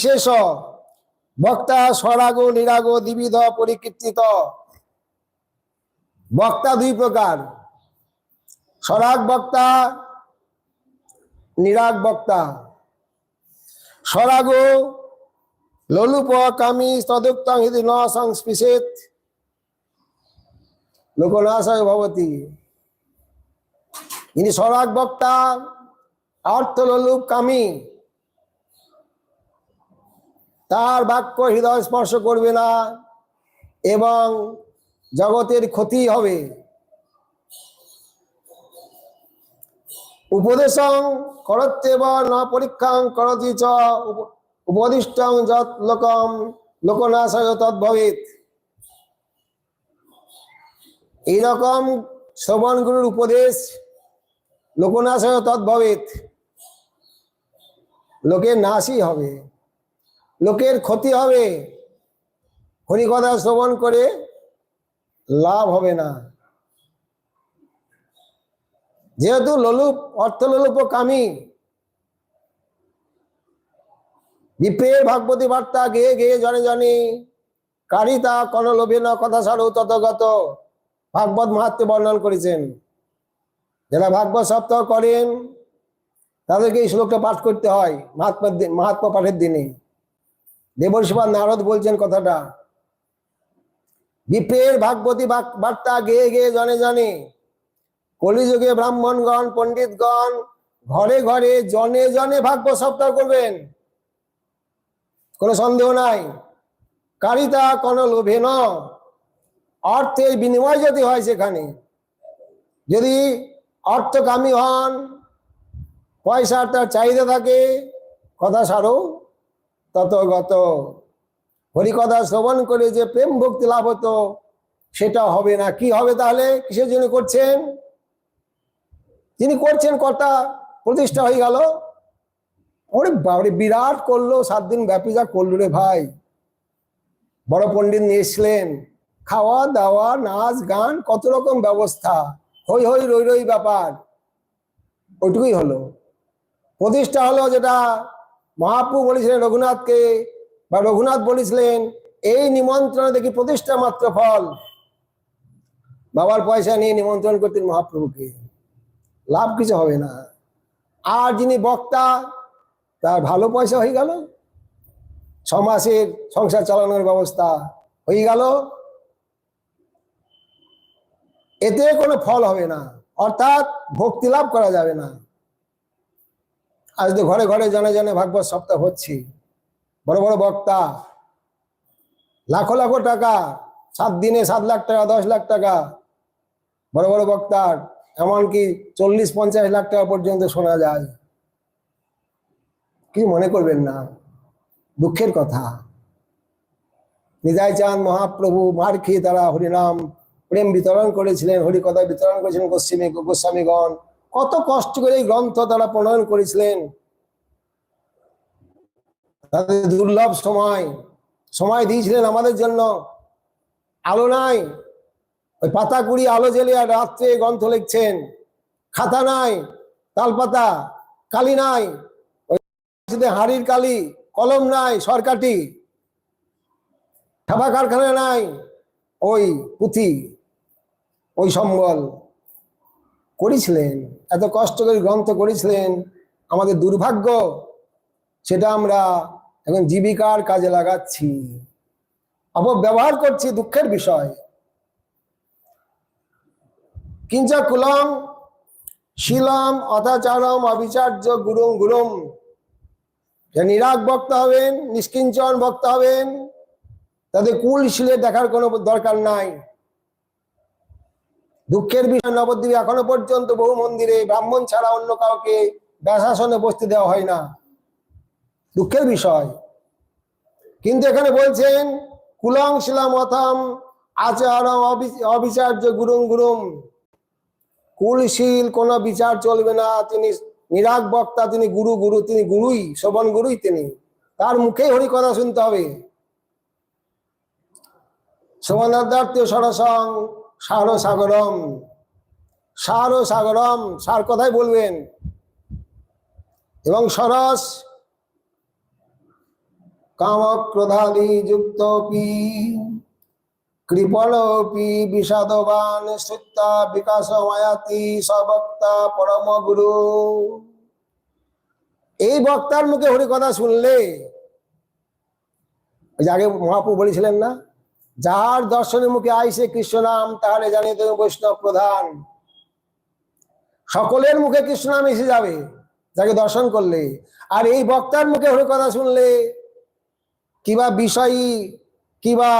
বিশেষ বক্তা স্বরাগ নিরাগ দ্বিবিধ পরিকীর্তিত। বক্তা দুই প্রকার, স্বরাগ বক্তা, নিরাগ বক্তা। স্বরাগ লোলুপ কামী তদুক্তং হৃদি ন সংস্পৃশেত লোকনাশয় ভবতি। ইনি স্বরাগ বক্তা, অর্থ লোলুপ কামী, তার বাক্য হৃদয় স্পর্শ করবে না এবং জগতের ক্ষতি হবে। উপদেশং করত্যেব ন পরীক্ষাং করতি চ উপদিষ্টং যৎ লোকম লোকনাশয় তদ্ভবেৎ। এইরকম শ্রবণ গুরুর উপদেশ লোকনাশয় তদ্ভবেৎ, লোকের নাশই হবে, লোকের ক্ষতি হবে। হরিকথা শ্রবণ করে লাভ হবে না। যেহেতু লোলুপ, অর্থ লোলুপ কামী, বিপ্রের ভাগবতী বার্তা গেয়ে গেয়ে জনে জনে কারিতা কন লোভে ন কথা সারু ততগত ভাগবত মাহাত্ম্য বর্ণন করেছেন। যারা ভাগবত সপ্তাহ করেন তাদেরকে এই শ্লোকটা পাঠ করতে হয় মাহাত্ম্য পাঠের দিনে। দেবর্ষিপাদ নারদ বলছেন কথাটা, বিপ্রের ভাগবতী বার্তা গেয়ে গেয়ে জনে জনে, কলিযুগে ব্রাহ্মণগণ পণ্ডিতগণ ঘরে ঘরে জনে জনে ভাগবত সপ্তাহ করবেন, কোনো সন্দেহ নাই। কারিতা কোন লোভে ন, অর্থের বিনিময় যদি হয়, সেখানে যদি অর্থকামী হন, পয়সার তার চাহিদা থাকে, কথা সারো ততগত। হরিকথা শ্রবণ করে যে প্রেম ভক্তি লাভ হতো সেটা হবে না। কি হবে তাহলে? কিসের জন্য করছেন? যিনি করছেন কর্তা প্রতিষ্ঠা হয়ে গেল। ওরে বাবরে, বিরাট করলো, 7 দিন ব্যাপী যা করলো রে ভাই। বড় পণ্ডিত নিয়ে এসলেন, খাওয়া দাওয়া নাচ গান কত রকম ব্যবস্থা, হই হই রই রই ব্যাপার, ওইটুকুই হলো। প্রতিষ্ঠা হলো যেটা মহাপ্রভু বলেছিলেন রঘুনাথকে, বা রঘুনাথ বলেছিলেন, এই নিমন্ত্রণ দেখি প্রতিষ্ঠা মাত্র ফল। বাবার পয়সা নিয়ে নিমন্ত্রণ করতেন মহাপ্রভুকে, লাভ কিছু হবে না। আর যিনি বক্তা, তার ভালো পয়সা হয়ে গেল, 6 মাসের সংসার চালানোর ব্যবস্থা হয়ে গেল, এতে কোনো ফল হবে না, অর্থাৎ ভক্তি লাভ করা যাবে না। আজ তো ঘরে ঘরে জনে জনে ভাগবত সপ্তাহ হচ্ছে, বড় বড় বক্তা লাখো লাখো টাকা, 7 দিনে 7 লাখ টাকা 10 লাখ টাকা, বড় বড় বক্তার এমনকি 40-50 লাখ টাকা পর্যন্ত শোনা যায়। কি মনে করবেন না, দুঃখের কথা। নিতাই চাঁদ মহাপ্রভু মার খেয়ে তারা হরিনাম প্রেম বিতরণ করেছিলেন, হরিকথা বিতরণ করেছিলেন গোস্বামীগণ। কত কষ্ট করে এই গ্রন্থ তারা প্রণয়ন করেছিলেন। তাদের দুর্লভ সময় দিয়েছিলেন আমাদের জন্য। আলো নাই, ওই পাতা কুড়ি আলো জ্বেলে আর রাত্রে গ্রন্থ লিখছেন। খাতা নাই, তালপাতা, কালি নাই, ওই হাড়ির কালি, কলম নাই সরকাটি, ছাপা কারখানা নাই, ওই পুঁথি, ওই সম্বল করেছিলেন। এত কষ্ট করে গ্রন্থ করেছিলেন। আমাদের দুর্ভাগ্য, সেটা আমরা এখন জীবিকার কাজে লাগাচ্ছি, অপব্যবহার করছি, দুঃখের বিষয়। কিঞ্চ কুলম শিলম অথাচারম অবিচার্য গুরুম গুরুম। নিরাগ বক্তা হবেন, নিষ্কিঞ্চন বক্তা হবেন, তাদের কুল শিলে দেখার কোনো দরকার নাই। দুঃখের বিষয়, নবদ্বীপে এখনো পর্যন্ত বহু মন্দিরে ব্রাহ্মণ ছাড়া অন্য কাউকে ব্যাসাসনে বসতে দেওয়া হয় না, দুঃখের বিষয়। কিন্তু এখানে বলছেন কুলং শিলাম অথম আচারম অবিচার্য গুরুম গুরুম। কুলশীল কোনো বিচার চলবে না। তিনি নিরাগ বক্তা, তিনি গুরু, তিনি গুরুই, শোভন গুরুই তিনি, তার মুখেই হরি কথা শুনতে হবে। শোভনার্থ সরসং সার সাগরম, সার সাগরম, সার কথাই বলবেন। এবং সরস কাম ক্রোধাদি যুক্তপি কৃপণপি বিষাদবান শ্রুত্তা বিকাশমায়াতি সবক্তা পরম গুরু। এই বক্তার মুখে হরি কথা শুনলে, আগে মহাপ্রভু বলেছিলেন না, যাহার দর্শনের মুখে আইসে কৃষ্ণ নাম তাহলে জানি তুমি বৈষ্ণব প্রধান। সকলের মুখে কৃষ্ণ নাম এসে যাবে যাকে দর্শন করলে। আর এই বক্তার মুখে হরি কথা শুনলে কিবা বিষয়ী কিবা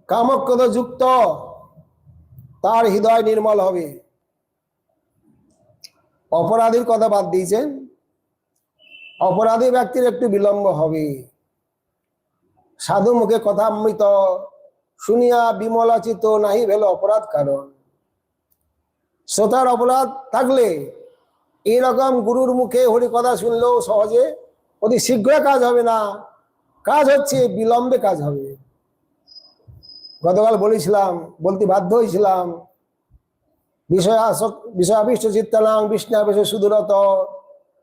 কামক্রোধ যুক্ত, তার হৃদয় নির্মল হবে। অপরাধীর কথা বাদ দিয়েছেন, অপরাধী ব্যক্তির একটু বিলম্ব হবে। সাধু মুখে কথা অমৃত শুনিয়া বিমলাচিত নাহি ভেল অপরাধ কারণ। শ্রোতার অপরাধ থাকলে এইরকম গুরুর মুখে হরি কথা শুনলেও সহজে অতি শীঘ্র কাজ হবে না, কাজ হচ্ছে বিলম্বে কাজ হবে। গতকাল বলেছিলাম, বলতে বাধ্য হয়েছিলাম, বিষয়াবিষ্ট চিত্তানাং বিষ্ণাবেশ সুদূরত,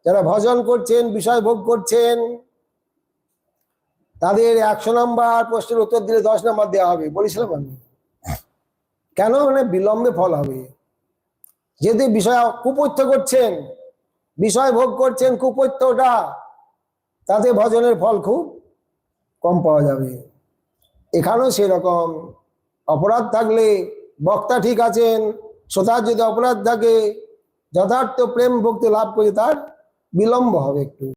যারা ভজন করছেন বিষয় ভোগ করছেন তাদের 100 নম্বর প্রশ্নের উত্তর দিলে 10 নম্বর দেওয়া হবে বলেছিলাম আমি। কেন? মানে বিলম্বে ফল হবে। যদি বিষয় কুপথ্য করছেন, বিষয় ভোগ করছেন কুপথ্যটা, তাতে ভজনের ফল খুব কম পাওয়া যাবে। এখানেও সেরকম অপরাধ থাকলে বক্তা ঠিক আছেন, শ্রোতার যদি অপরাধ থাকে যথার্থ প্রেম ভক্তি লাভ করে তার বিলম্ব হবে একটু।